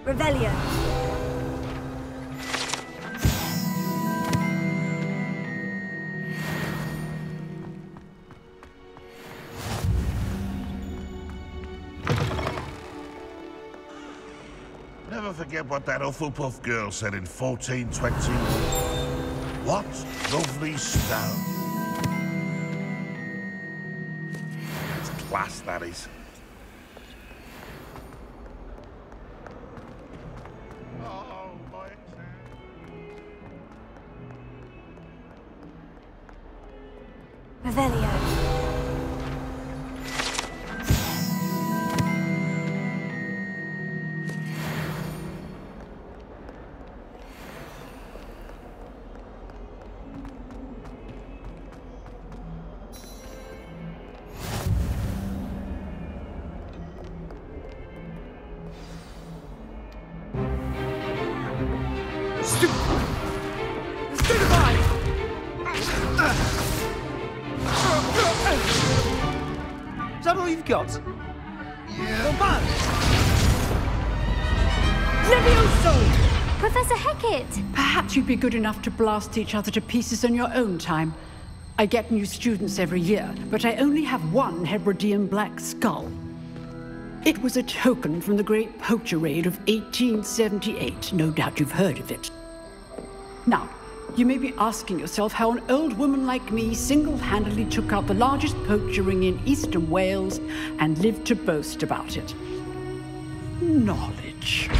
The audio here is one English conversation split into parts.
Revelio. Never forget what that Hufflepuff girl said in 1420. What lovely stone. It's class, that is. Oh, my exam. Revelio. Is that all you've got? Yeah. Levioso! Professor Hecat! Perhaps you'd be good enough to blast each other to pieces in your own time. I get new students every year, but I only have one Hebridean black skull. It was a token from the Great Poacher Raid of 1878. No doubt you've heard of it. Now, you may be asking yourself how an old woman like me single-handedly took out the largest poacher ring in eastern Wales and lived to boast about it. Knowledge.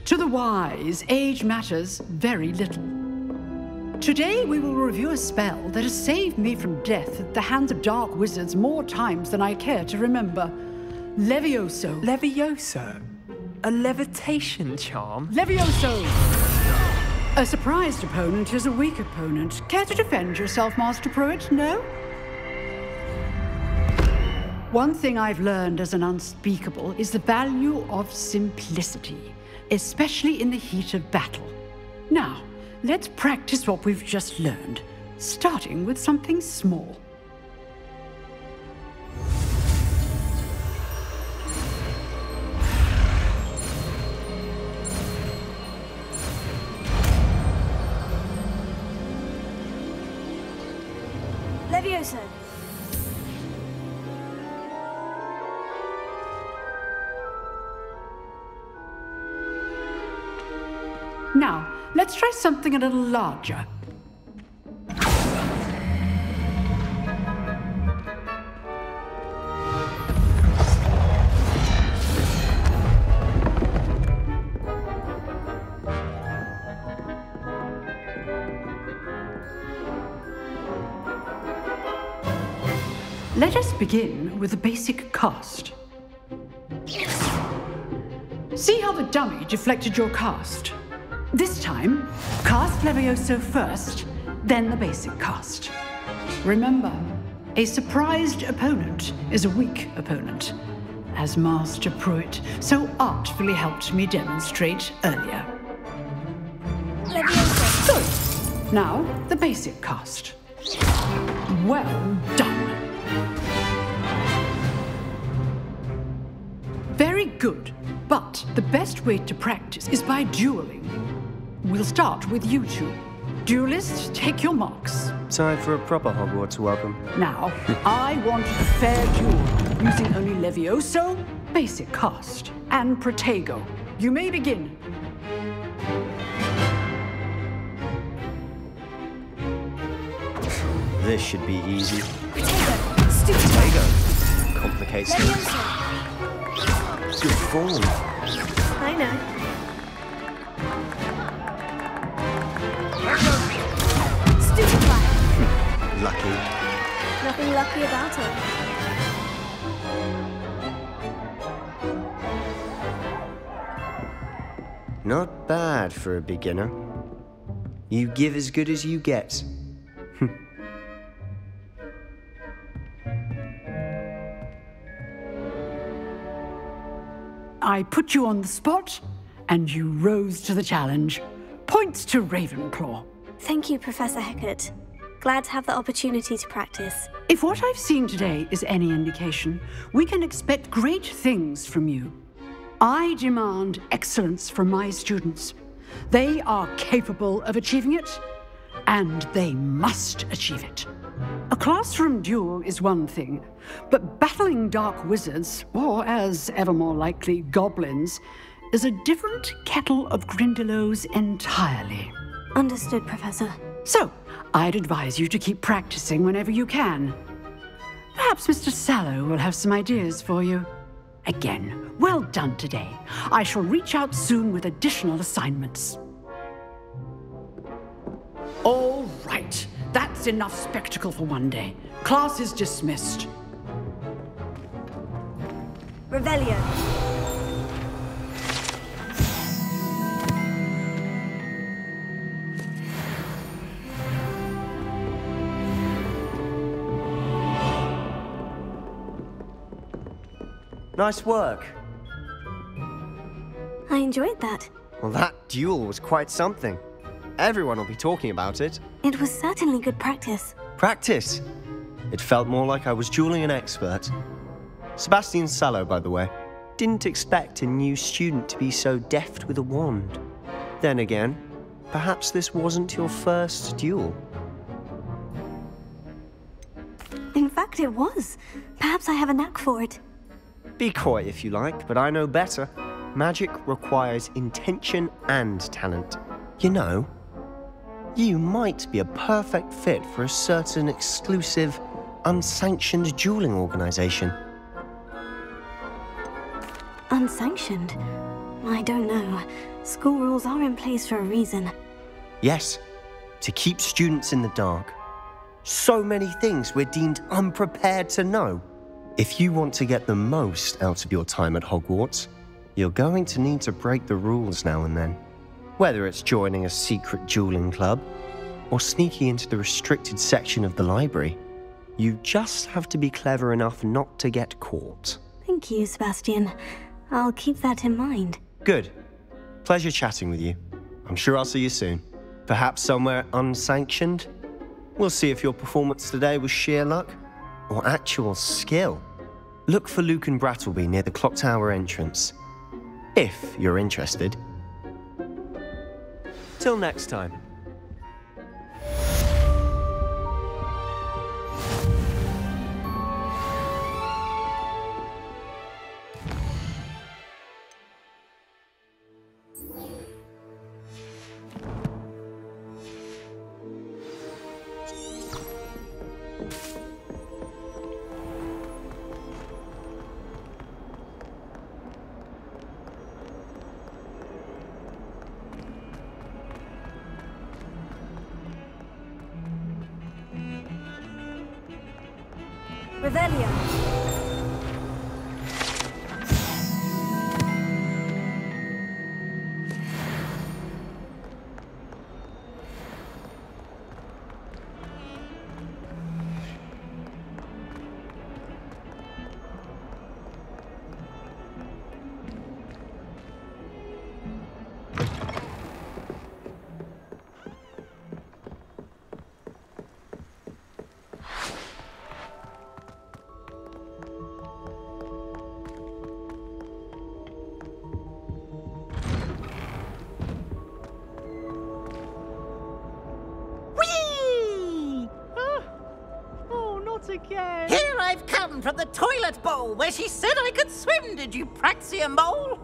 To the wise, age matters very little. Today we will review a spell that has saved me from death at the hands of dark wizards more times than I care to remember. Levioso. Levioso? A levitation charm? Levioso! A surprised opponent is a weak opponent. Care to defend yourself, Master Pruitt? No? One thing I've learned as an unspeakable is the value of simplicity, especially in the heat of battle. Now, let's practice what we've just learned, starting with something small. Levioso. Now, let's try something a little larger. Let us begin with the basic cast. See how the dummy deflected your cast? This time, cast Levioso first, then the basic cast. Remember, a surprised opponent is a weak opponent, as Master Pruitt so artfully helped me demonstrate earlier. Levioso. Good. Now, the basic cast. Well done. Very good, but the best way to practice is by dueling. We'll start with you two. Duelists, take your marks. Time for a proper Hogwarts welcome. Now, I want a fair duel, using only Levioso, basic cast, and Protego. You may begin. This should be easy. Protego. Stupid. Protego complicates things. Levioso. Good form. I know. Stupid plan. Lucky. Nothing lucky about it. Not bad for a beginner. You give as good as you get. I put you on the spot, and you rose to the challenge. Points to Ravenclaw. Thank you, Professor Hecat. Glad to have the opportunity to practice. If what I've seen today is any indication, we can expect great things from you. I demand excellence from my students. They are capable of achieving it, and they must achieve it. A classroom duel is one thing, but battling dark wizards, or as ever more likely, goblins, is a different kettle of Grindylows entirely. Understood, Professor. So, I'd advise you to keep practicing whenever you can. Perhaps Mr. Sallow will have some ideas for you. Again, well done today. I shall reach out soon with additional assignments. All right, that's enough spectacle for one day. Class is dismissed. Revelio. Nice work. I enjoyed that. Well, that duel was quite something. Everyone will be talking about it. It was certainly good practice. Practice? It felt more like I was dueling an expert. Sebastian Sallow, by the way. Didn't expect a new student to be so deft with a wand. Then again, perhaps this wasn't your first duel. In fact, it was. Perhaps I have a knack for it. Be coy if you like, but I know better. Magic requires intention and talent. You know, you might be a perfect fit for a certain exclusive, unsanctioned dueling organization. Unsanctioned? I don't know. School rules are in place for a reason. Yes, to keep students in the dark. So many things we're deemed unprepared to know. If you want to get the most out of your time at Hogwarts, you're going to need to break the rules now and then. Whether it's joining a secret dueling club, or sneaking into the restricted section of the library, you just have to be clever enough not to get caught. Thank you, Sebastian. I'll keep that in mind. Good. Pleasure chatting with you. I'm sure I'll see you soon. Perhaps somewhere unsanctioned? We'll see if your performance today was sheer luck, or actual skill. Look for Luke and Brattleby near the clock tower entrance, if you're interested. Till next time. Revelio. Again. Here I've come from the toilet bowl where she said I could swim, did you praxia mole?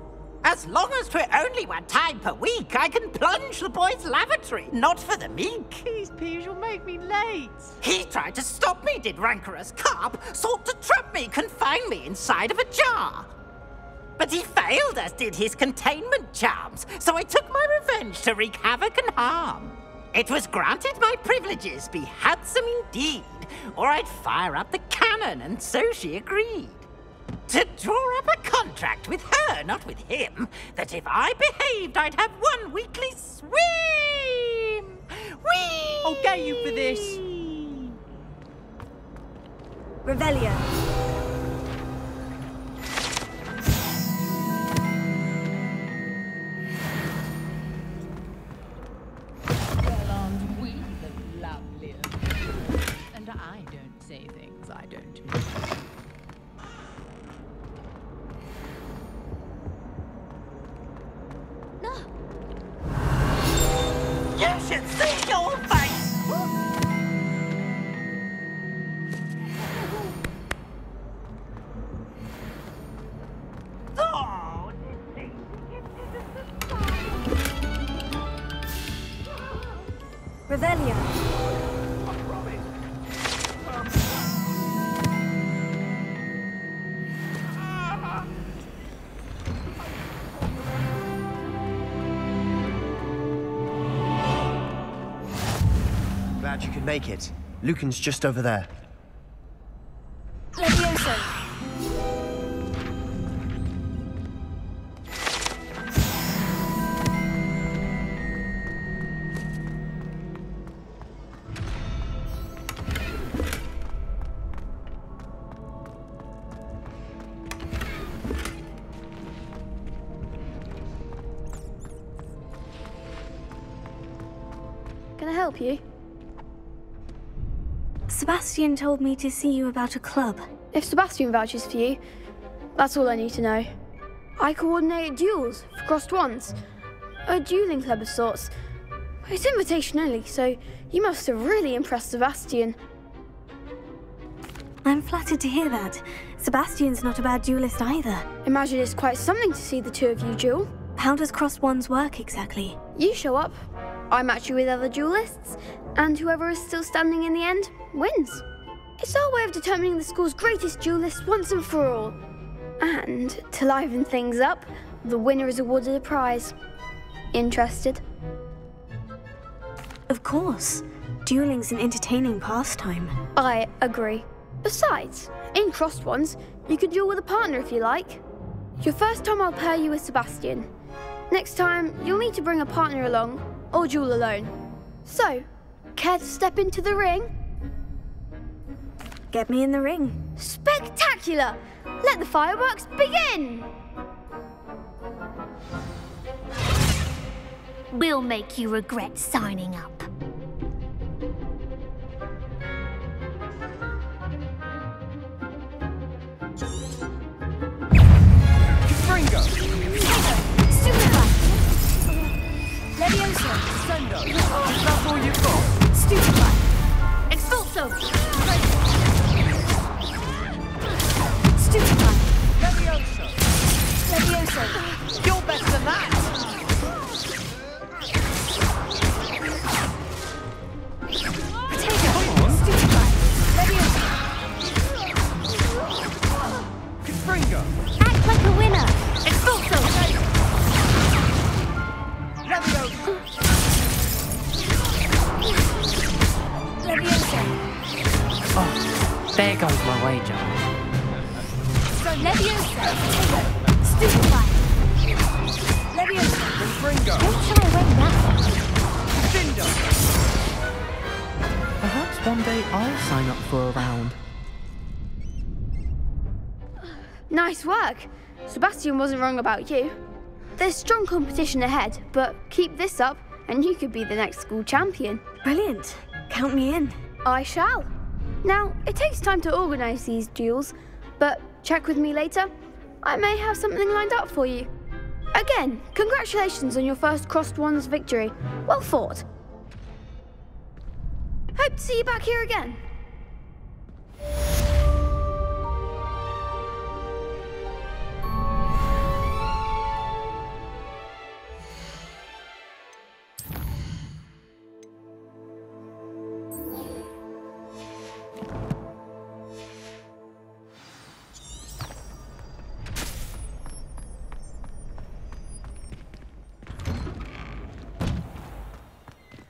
As long as 'twere only one time per week, I can plunge the boys' lavatory, not for the meek. These peas will make me late. He tried to stop me, did rancorous carp, sought to trap me, confine me inside of a jar. But he failed, as did his containment charms, so I took my revenge to wreak havoc and harm. It was granted my privileges be handsome indeed, or I'd fire up the cannon, and so she agreed. To draw up a contract with her, not with him, that if I behaved, I'd have one weekly swim! Whee! I'll get you for this. Revelio. Well, aren't we the loveliest? And I don't say things. things I don't do. No. You should see your face! Oh, Revelio. Glad you could make it. Lucan's just over there. Levioso. Can I help you? Sebastian told me to see you about a club. If Sebastian vouches for you, that's all I need to know. I coordinate duels for crossed wands. A dueling club of sorts. It's invitation only, so you must have really impressed Sebastian. I'm flattered to hear that. Sebastian's not a bad duelist either. Imagine it's quite something to see the two of you duel. How does crossed wands work exactly? You show up, I match you with other duelists, and whoever is still standing in the end wins. It's our way of determining the school's greatest duelist once and for all. And to liven things up, the winner is awarded a prize. Interested? Of course. Dueling's an entertaining pastime. I agree. Besides, in crossed ones, you can duel with a partner if you like. Your first time I'll pair you with Sebastian. Next time, you'll need to bring a partner along, or duel alone. So, care to step into the ring? Get me in the ring. Spectacular! Let the fireworks begin! We'll make you regret signing up. Fringo! Stupefy! Levioso! Sendo! Is that all you've got? Stupefy! Expulso! Stupefy! Levioso! Levioso! You're better than that! Potato! Stupefy! Levioso! Fringo! Act like a winner! Expulso! Levioso! Levioso! Oh, there goes my wager. Levioso! Stupefy! Levioso! Fringo! Don't try and win that. Cinder! Perhaps one day I'll sign up for a round. Nice work. Sebastian wasn't wrong about you. There's strong competition ahead, but keep this up and you could be the next school champion. Brilliant. Count me in. I shall. Now, it takes time to organise these duels, but check with me later. I may have something lined up for you. Again, congratulations on your first crossed wands victory. Well fought. Hope to see you back here again.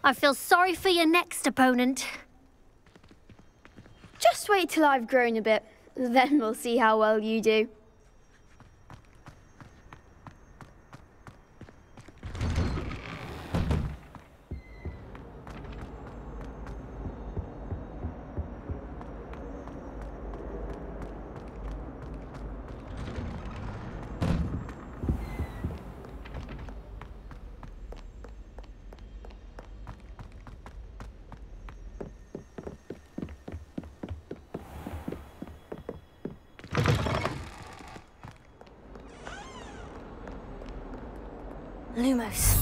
I feel sorry for your next opponent. Just wait till I've grown a bit, then we'll see how well you do. Lumos.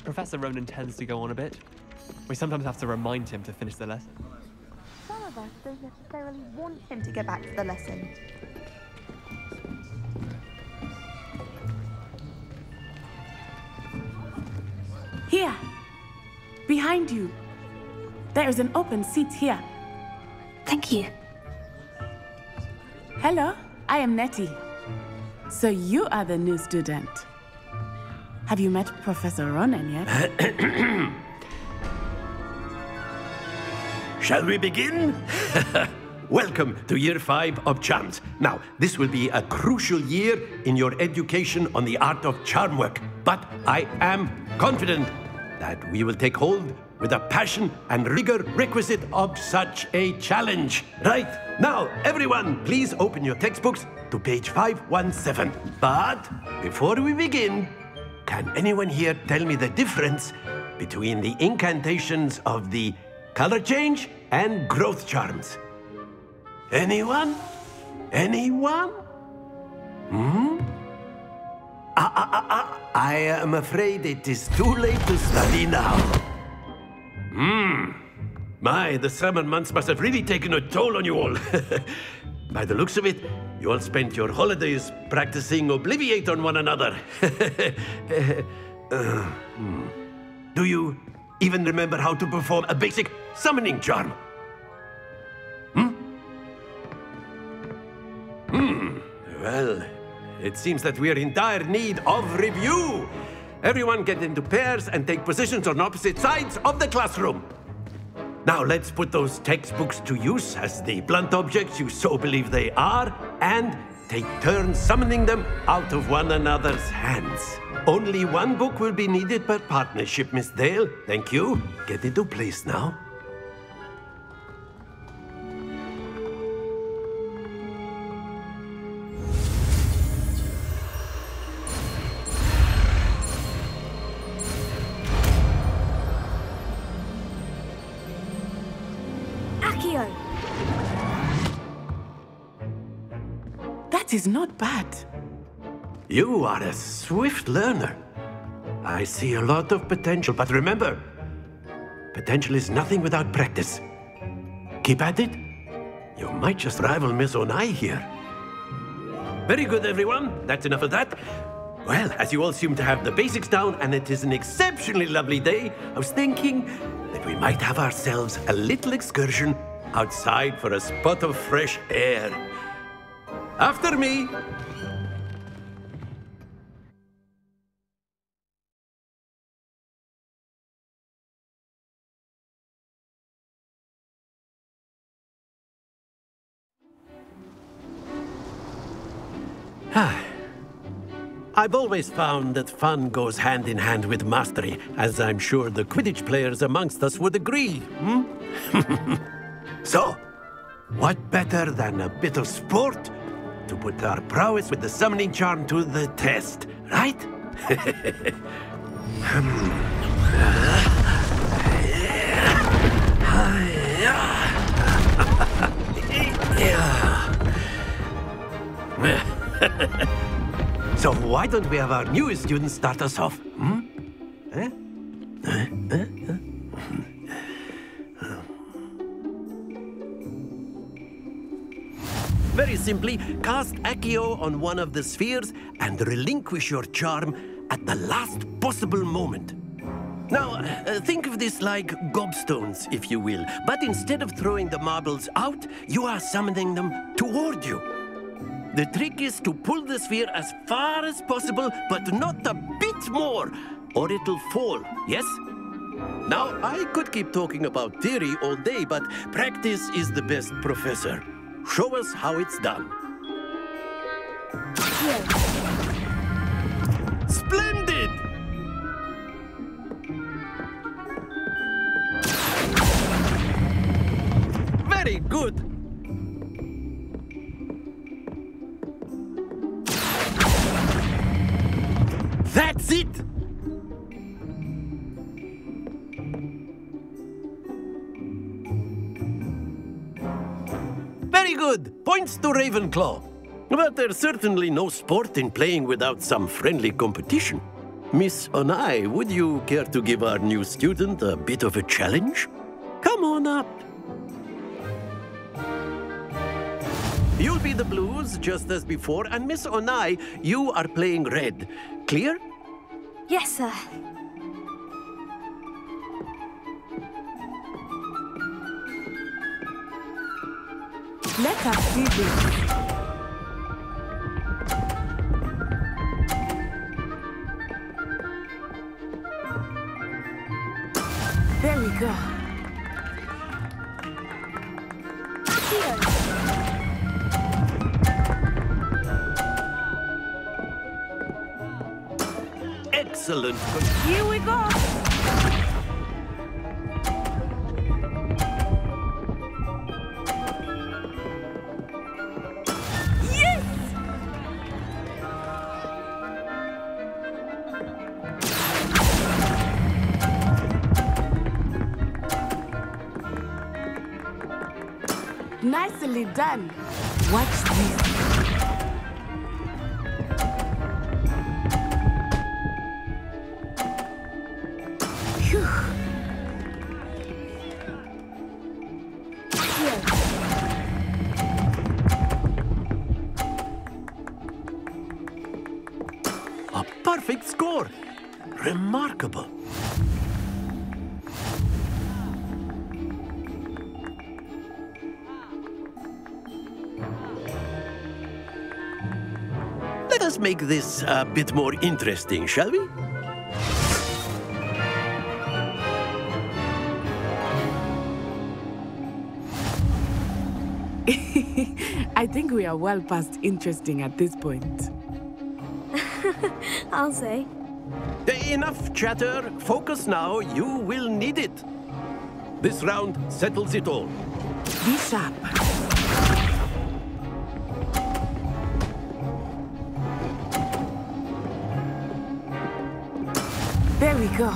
Professor Ronen tends to go on a bit. We sometimes have to remind him to finish the lesson. Some of us don't necessarily want him to get back to the lesson. Here! Behind you! There is an open seat here. Thank you. Hello, I am Nettie. So you are the new student. Have you met Professor Ronen yet? Shall we begin? Welcome to Year 5 of Charms. Now, this will be a crucial year in your education on the art of charm work, but I am confident that we will take hold with the passion and rigor requisite of such a challenge. Right, now, everyone, please open your textbooks to page 517. But before we begin, can anyone here tell me the difference between the incantations of the color change and growth charms? Anyone? Anyone? I am afraid it is too late to study now. My, the summer months must have really taken a toll on you all. By the looks of it, you all spent your holidays practicing Obliviate on one another. Do you even remember how to perform a basic summoning charm? Well, it seems that we are in dire need of review. Everyone get into pairs and take positions on opposite sides of the classroom. Now let's put those textbooks to use as the blunt objects you so believe they are, and take turns summoning them out of one another's hands. Only one book will be needed per partnership, Miss Dale. Thank you. Get into place now. That is not bad. You are a swift learner. I see a lot of potential, but remember, potential is nothing without practice. Keep at it. You might just rival Miss Onai here. Very good, everyone. That's enough of that. Well, as you all seem to have the basics down, and it is an exceptionally lovely day, I was thinking that we might have ourselves a little excursion outside for a spot of fresh air. After me. I've always found that fun goes hand in hand with mastery, as I'm sure the Quidditch players amongst us would agree. So, what better than a bit of sport to put our prowess with the summoning charm to the test, right? why don't we have our newest student start us off? Very simply, cast Accio on one of the spheres and relinquish your charm at the last possible moment. Now, think of this like gobstones, if you will, but instead of throwing the marbles out, you are summoning them toward you. The trick is to pull the sphere as far as possible, but not a bit more, or it'll fall, yes? Now, I could keep talking about theory all day, but practice is the best professor. Show us how it's done. Splendid! Very good. That's it! Very good. Points to Ravenclaw. But there's certainly no sport in playing without some friendly competition. Miss Onai, would you care to give our new student a bit of a challenge? Come on up. You'll be the blues, just as before, and Miss Onai, you are playing red. Clear? Yes, sir. Let us see this. There we go. Excellent. Here we go. Yes! Nicely done. Watch this. A perfect score. Remarkable. Let us make this a bit more interesting, shall we? I think we are well past interesting at this point. I'll say. Enough chatter. Focus now. You will need it. This round settles it all. Be sharp. There we go.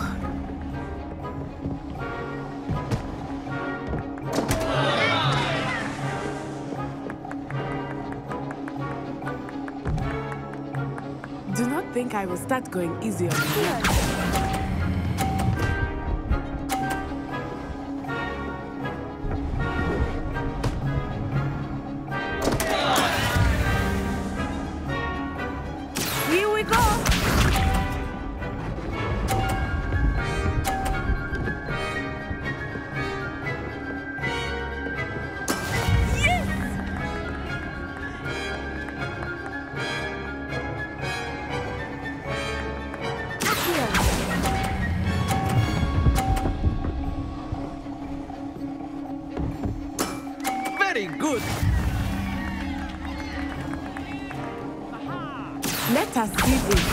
Do not think I will start going easy on you. Here we go. Very good. Let us see this.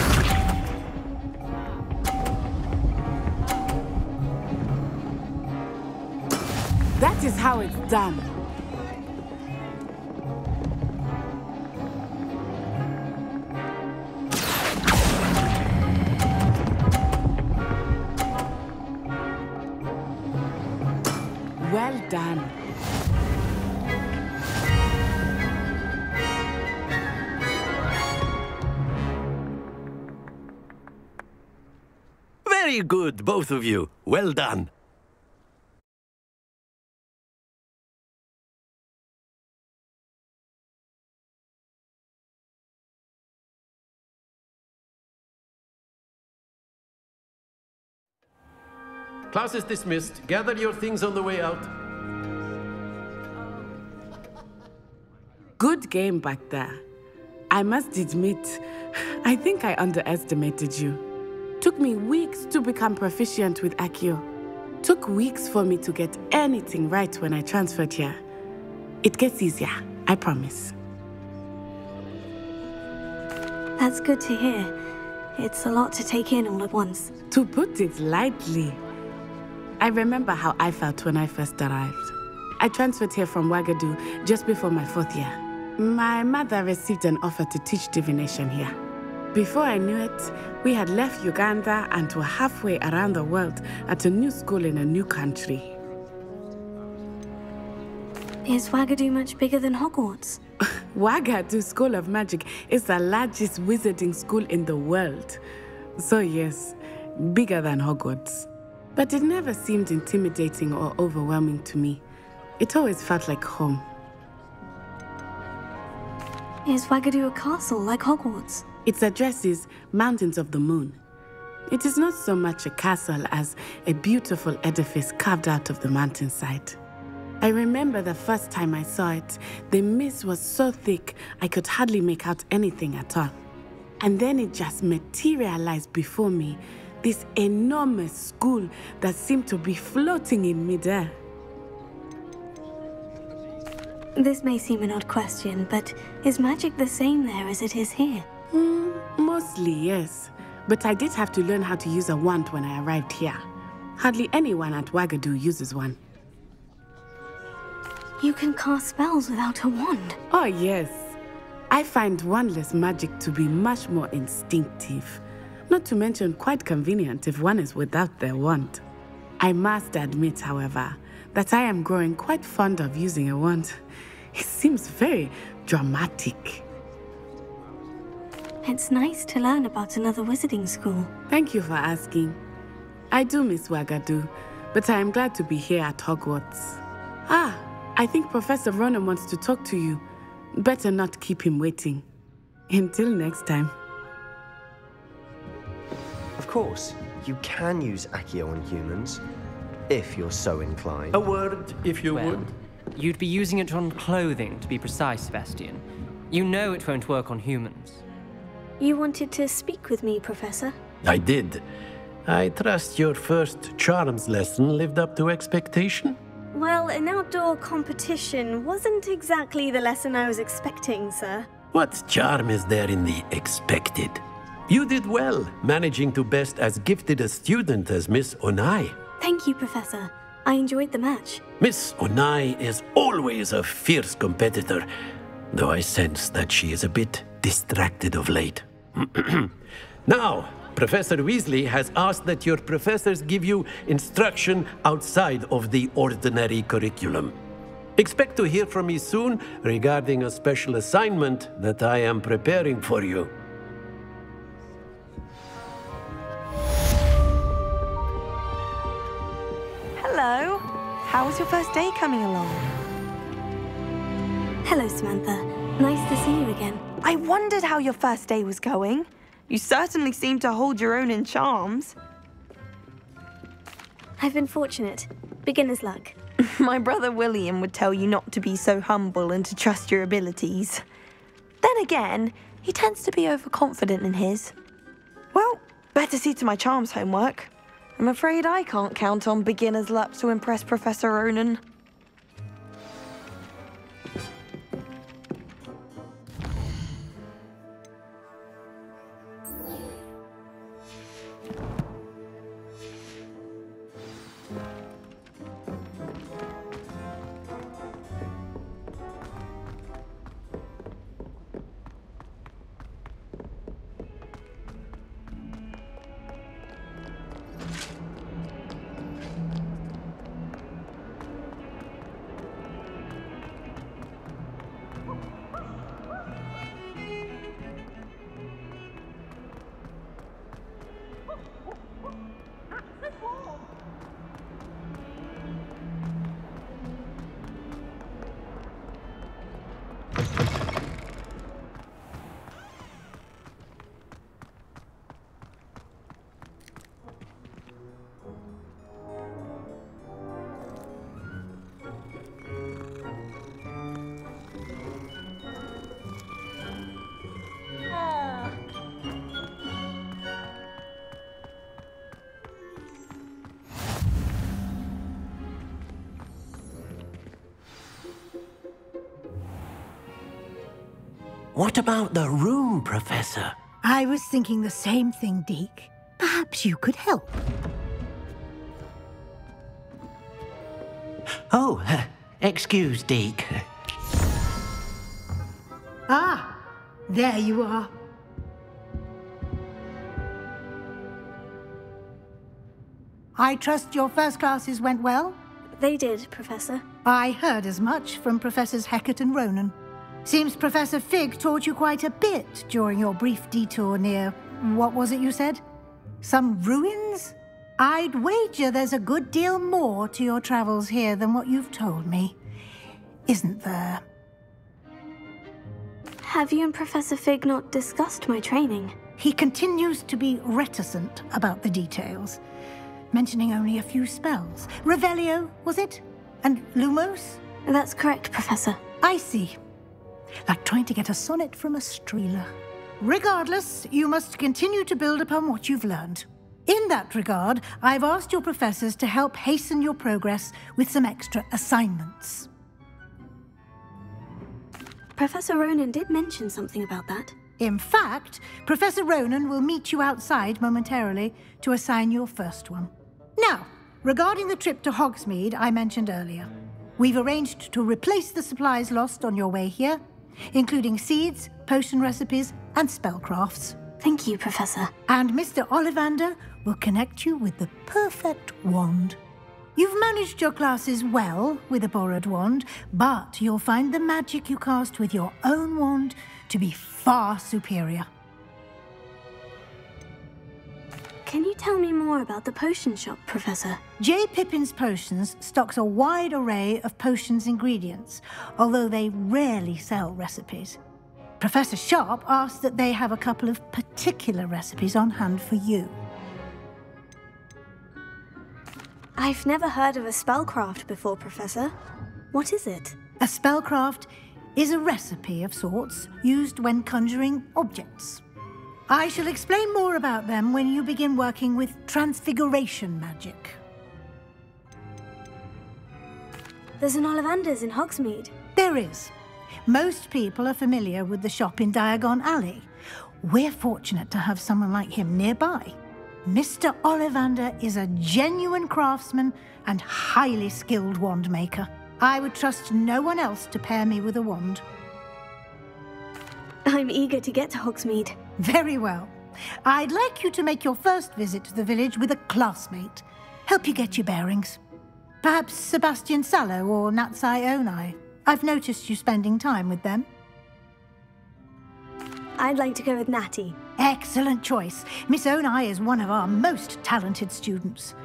That is how it's done. Well done. Very good, both of you. Well done. Class is dismissed. Gather your things on the way out. Good game back there. I must admit, I think I underestimated you. Took me weeks to become proficient with Accio. Took weeks for me to get anything right when I transferred here. It gets easier, I promise. That's good to hear. It's a lot to take in all at once. To put it lightly, I remember how I felt when I first arrived. I transferred here from Ouagadougou just before my 4th year. My mother received an offer to teach divination here. Before I knew it, we had left Uganda and were halfway around the world at a new school in a new country. Is Ouagadougou much bigger than Hogwarts? Ouagadougou School of Magic is the largest wizarding school in the world. So yes, bigger than Hogwarts. But it never seemed intimidating or overwhelming to me. It always felt like home. Is Ouagadougou a castle like Hogwarts? Its address is Mountains of the Moon. It is not so much a castle as a beautiful edifice carved out of the mountainside. I remember the first time I saw it, the mist was so thick I could hardly make out anything at all. And then it just materialized before me, this enormous school that seemed to be floating in midair. This may seem an odd question, but is magic the same there as it is here? Mostly, yes. But I did have to learn how to use a wand when I arrived here. Hardly anyone at Ouagadougou uses one. You can cast spells without a wand? Oh, yes. I find wandless magic to be much more instinctive. Not to mention quite convenient if one is without their wand. I must admit, however, that I am growing quite fond of using a wand. It seems very dramatic. It's nice to learn about another wizarding school. Thank you for asking. I do miss Ouagadougou, but I am glad to be here at Hogwarts. I think Professor Ronen wants to talk to you. Better not keep him waiting. Until next time. Of course, you can use Accio on humans, if you're so inclined. A word, if you would. You'd be using it on clothing, to be precise, Sebastian. You know it won't work on humans. You wanted to speak with me, Professor? I did. I trust your first charms lesson lived up to expectation? Well, an outdoor competition wasn't exactly the lesson I was expecting, sir. What charm is there in the expected? You did well, managing to best as gifted a student as Miss Onai. Thank you, Professor. I enjoyed the match. Miss Onai is always a fierce competitor, though I sense that she is a bit distracted of late. Now, Professor Weasley has asked that your professors give you instruction outside of the ordinary curriculum. Expect to hear from me soon regarding a special assignment that I am preparing for you. Hello. How was your first day coming along? Hello, Samantha. Nice to see you again. I wondered how your first day was going. You certainly seem to hold your own in charms. I've been fortunate. Beginner's luck. My brother William would tell you not to be so humble and to trust your abilities. Then again, he tends to be overconfident in his. Well, better see to my charms homework. I'm afraid I can't count on beginner's luck to impress Professor Ronen. What about the room, Professor? I was thinking the same thing, Deke. Perhaps you could help. Oh, excuse, Deke. Ah, there you are. I trust your first classes went well? They did, Professor. I heard as much from Professors Hecat and Ronen. Seems Professor Fig taught you quite a bit during your brief detour near... what was it you said? Some ruins? I'd wager there's a good deal more to your travels here than what you've told me. Isn't there? Have you and Professor Fig not discussed my training? He continues to be reticent about the details, mentioning only a few spells. Revelio, was it? And Lumos? That's correct, Professor. I see. Like trying to get a sonnet from a streeler. Regardless, you must continue to build upon what you've learned. In that regard, I've asked your professors to help hasten your progress with some extra assignments. Professor Ronen did mention something about that. In fact, Professor Ronen will meet you outside momentarily to assign your first one. Now, regarding the trip to Hogsmeade I mentioned earlier, we've arranged to replace the supplies lost on your way here, including seeds, potion recipes, and spellcrafts. Thank you, Professor. And Mr. Ollivander will connect you with the perfect wand. You've managed your classes well with a borrowed wand, but you'll find the magic you cast with your own wand to be far superior. Can you tell me more about the potion shop, Professor? J. Pippin's Potions stocks a wide array of potions ingredients, although they rarely sell recipes. Professor Sharp asked that they have a couple of particular recipes on hand for you. I've never heard of a spellcraft before, Professor. What is it? A spellcraft is a recipe of sorts used when conjuring objects. I shall explain more about them when you begin working with transfiguration magic. There's an Ollivander's in Hogsmeade. There is. Most people are familiar with the shop in Diagon Alley. We're fortunate to have someone like him nearby. Mr. Ollivander is a genuine craftsman and highly skilled wand maker. I would trust no one else to pair me with a wand. I'm eager to get to Hogsmeade. Very well. I'd like you to make your first visit to the village with a classmate. Help you get your bearings. Perhaps Sebastian Sallow or Natsai Onai. I've noticed you spending time with them. I'd like to go with Natty. Excellent choice. Miss Onai is one of our most talented students.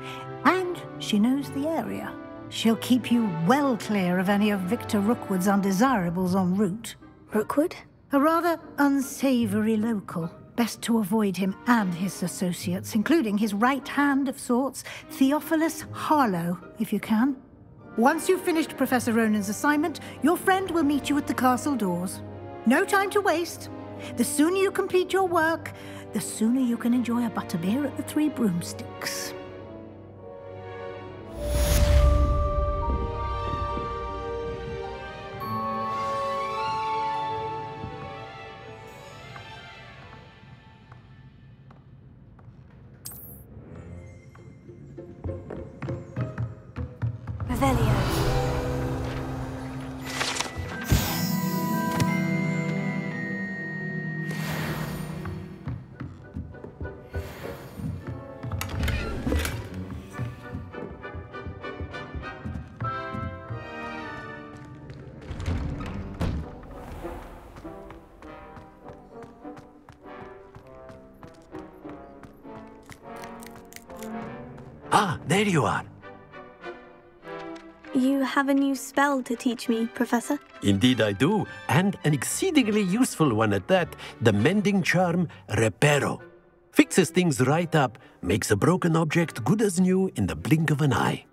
And she knows the area. She'll keep you well clear of any of Victor Rookwood's undesirables en route. Rookwood? A rather unsavory local. Best to avoid him and his associates, including his right hand of sorts, Theophilus Harlow, if you can. Once you've finished Professor Ronen's assignment, your friend will meet you at the castle doors. No time to waste. The sooner you complete your work, the sooner you can enjoy a butterbeer at the Three Broomsticks. Revelio. Ah, there you are. You have a new spell to teach me, Professor? Indeed I do, and an exceedingly useful one at that, the mending charm Reparo. Fixes things right up, makes a broken object good as new in the blink of an eye.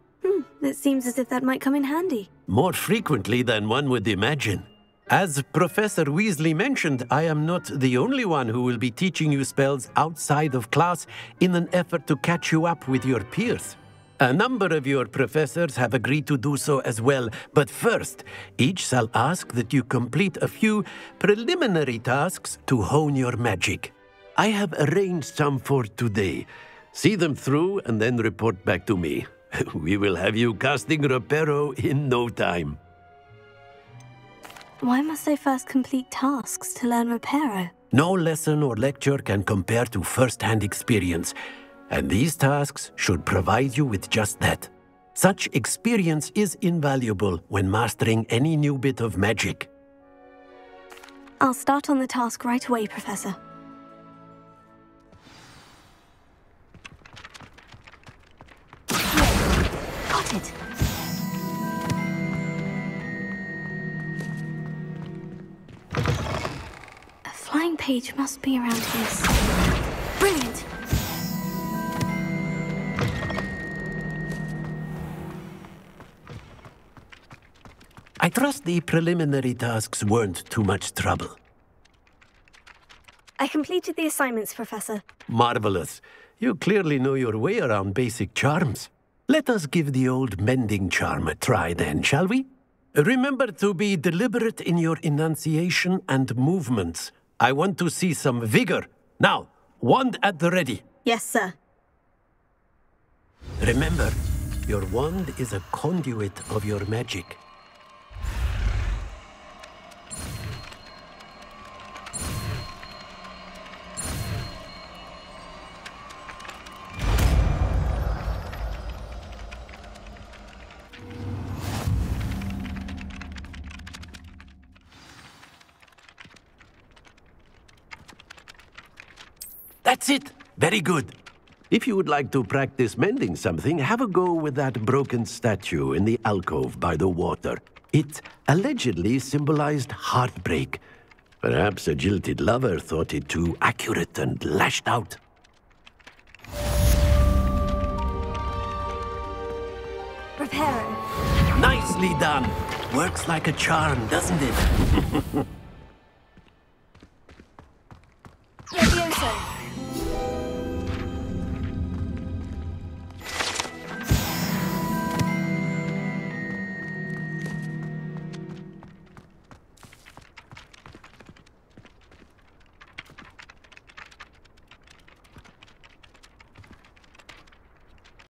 It seems as if that might come in handy. More frequently than one would imagine. As Professor Weasley mentioned, I am not the only one who will be teaching you spells outside of class in an effort to catch you up with your peers. A number of your professors have agreed to do so as well, but first, each shall ask that you complete a few preliminary tasks to hone your magic. I have arranged some for today. See them through and then report back to me. We will have you casting Reparo in no time. Why must I first complete tasks to learn Reparo? No lesson or lecture can compare to first-hand experience, and these tasks should provide you with just that. Such experience is invaluable when mastering any new bit of magic. I'll start on the task right away, Professor. Got it. A flying page must be around here. Brilliant! I trust the preliminary tasks weren't too much trouble. I completed the assignments, Professor. Marvelous. You clearly know your way around basic charms. Let us give the old mending charm a try then, shall we? Remember to be deliberate in your enunciation and movements. I want to see some vigor. Now, wand at the ready. Yes, sir. Remember, your wand is a conduit of your magic. That's it. Very good. If you would like to practice mending something, have a go with that broken statue in the alcove by the water. It allegedly symbolized heartbreak. Perhaps a jilted lover thought it too accurate and lashed out. Reparo. Nicely done. Works like a charm, doesn't it?